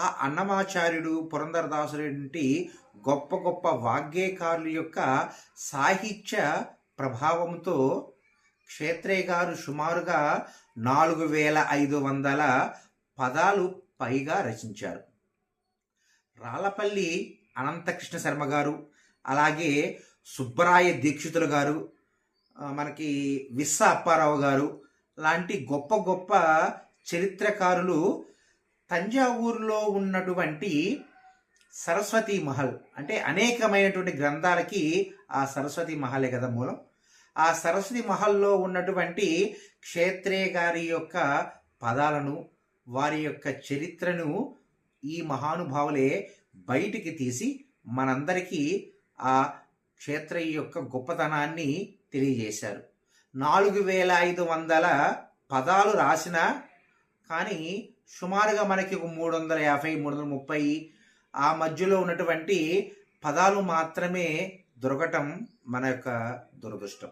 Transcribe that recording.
ఆ అన్నమాచార్యుడు, పురంధరదాసులంటి గొప్ప గొప్ప వాగ్గేయకారుల యొక్క సాహిత్య ప్రభావంతో క్షేత్రయ్య గారు సుమారుగా 4500 పదాలు పైగా రచించారు. రాళ్ళపల్లి అనంతకృష్ణ శర్మ గారు, అలాగే సుబ్బరాయ దీక్షితులు గారు, మనకి విస్స అప్పారావు గారు లాంటి గొప్ప గొప్ప చరిత్రకారులు తంజావూరులో ఉన్నటువంటి సరస్వతి మహల్, అంటే అనేకమైనటువంటి గ్రంథాలకి ఆ సరస్వతి మహలే కదా మూలం. ఆ సరస్వతి మహల్లో ఉన్నటువంటి క్షేత్రయ్య గారి యొక్క పదాలను, వారి యొక్క చరిత్రను ఈ మహానుభావులే బయటికి తీసి మనందరికీ ఆ క్షేత్రయ్య యొక్క గొప్పతనాన్ని తెలియజేశారు. 4500 పదాలు రాసిన కానీ సుమారుగా మనకి ఒక 350, 330 ఆ మధ్యలో ఉన్నటువంటి పదాలు మాత్రమే దొరకటం మన యొక్క దురదృష్టం.